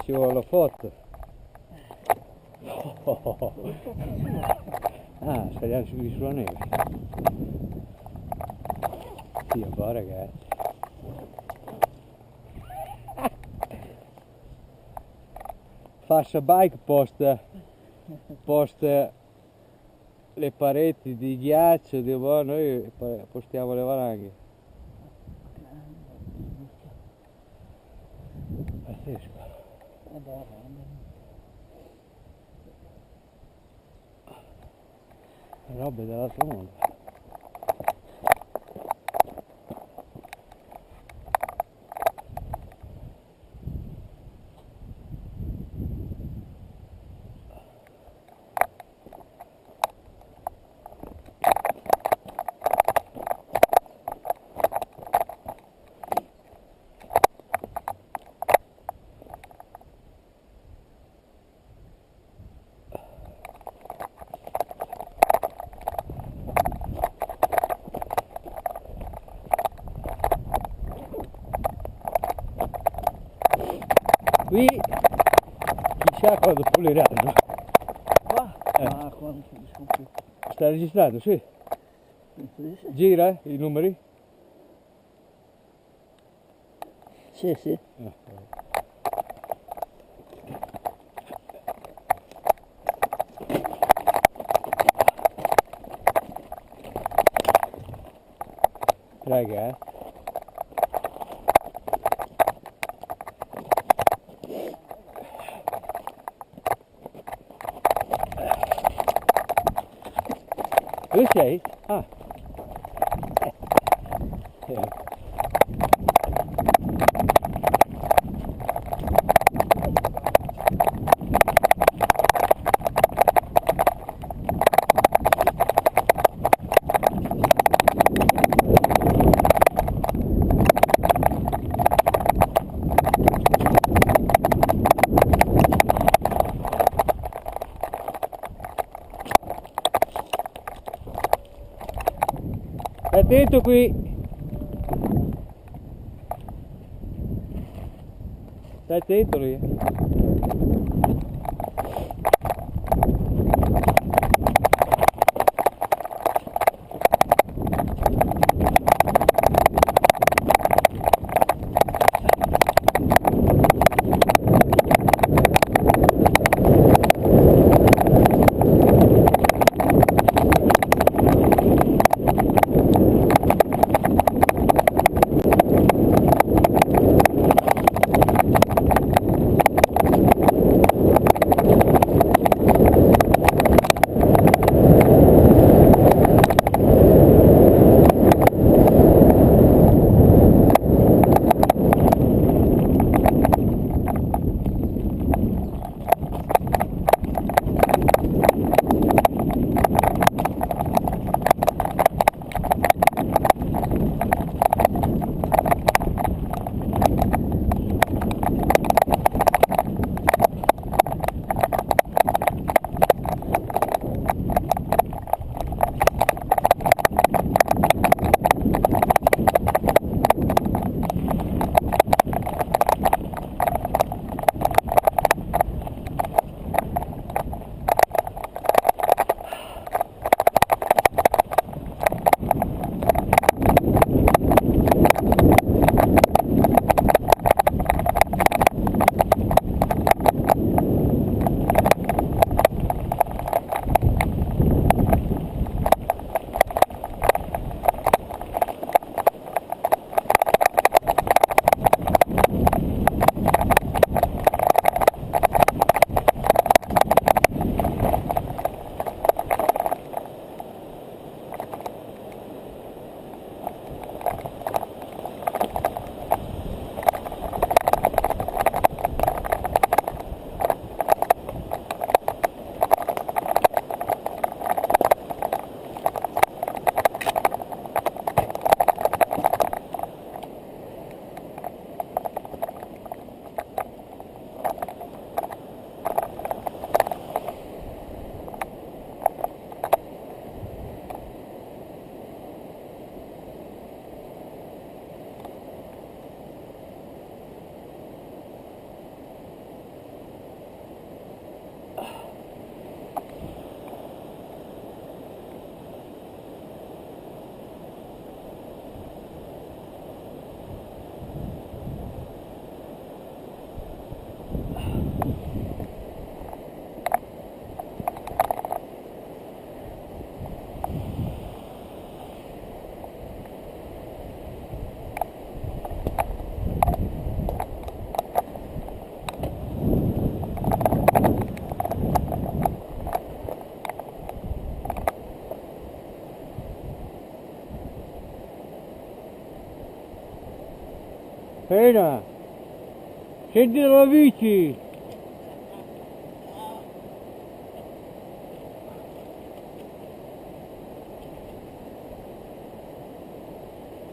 ci vuole la foto. Ah, saliamo lì sulla neve. Sì, va ragazzi. Fascia bike posta le pareti di ghiaccio, noi postiamo le valanghe. Pazzesco. Robe dell'altro mondo. Qui chissà quando puliranno. Qua? Ah, qua non si discute più. Sta registrando, sì. Gira i numeri? Sì, sì. Raga, Dove sei? Ah. Stai attento qui. Stai attento lì. Fena, scendi dalla bici!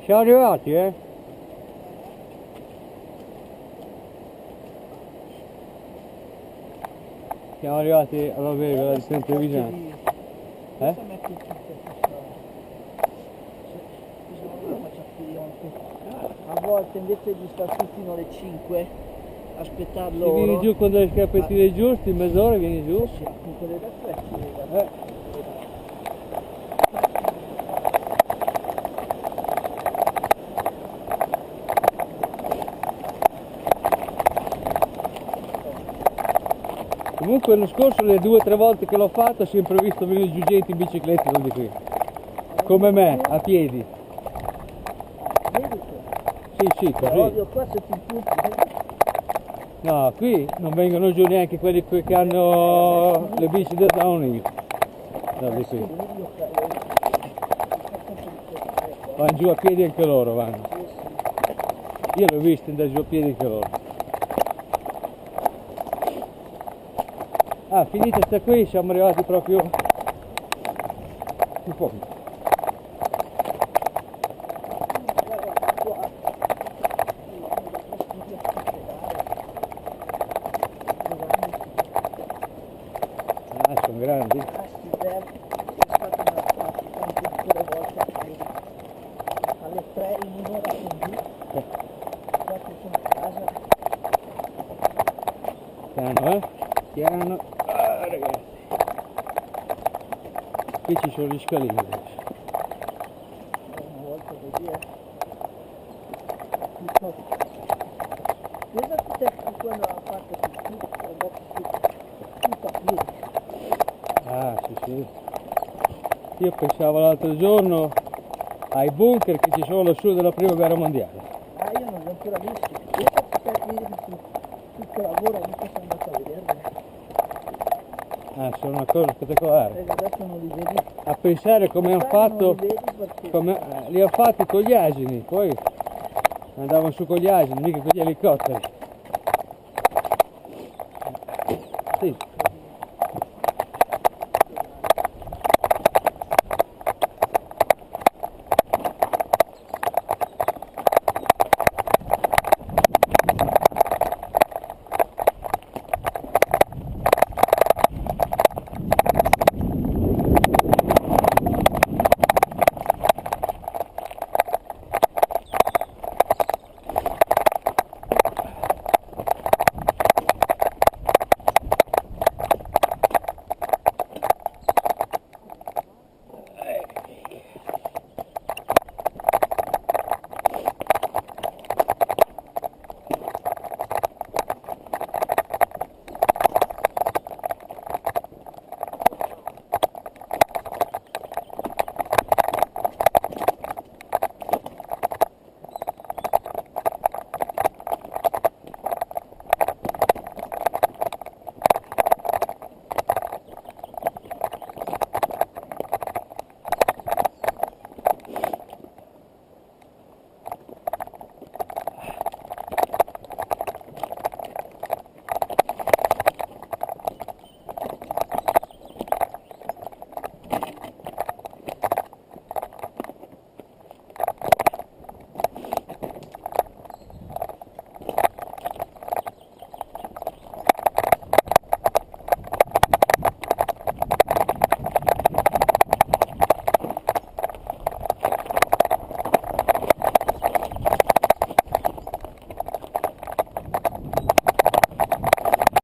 Siamo arrivati, eh? Siamo arrivati alla vega di Trevisan. Eh? A volte invece di star su fino alle 5, aspettar Se loro. vieni giù con delle scarpettine giuste, in mezz'ora vieni giù. Sì, con quelle da frecce. Comunque l'anno scorso le 2 o 3 volte che l'ho fatto ho sempre visto venire giù gente in bicicletta da di qui. Come me, a piedi. Vedi che? Sì, così. Odio qua se ti punti. No, qui non vengono giù neanche quelli che hanno le bici da downhill. Da di qui. Vanno giù a piedi anche loro, vanno. Io l'ho visto andare giù a piedi anche loro. Ah, finita sta qui, siamo arrivati proprio in fondo. Ah, sono grandi. È stata una pratica tutte le volte alle 3 in un'ora con giù. Quattro sono a casa. Piano, piano. Ah, ragazzi. Qui ci sono gli scalini adesso. Una volta così Cosa te quando ha fatto tutto a piedi? Ah, sì. Io pensavo l'altro giorno ai bunker che ci sono lassù della prima guerra mondiale. Ah, io non li ho ancora visti. Io faccio 3 piedi su tutto lavoro, mica sono andato a vederli. Ah, sono una cosa spettacolare. Adesso non li vedi. A pensare come hanno fatto, li hanno fatti con gli asini, poi andavano su con gli asini, mica con gli elicotteri. Sì.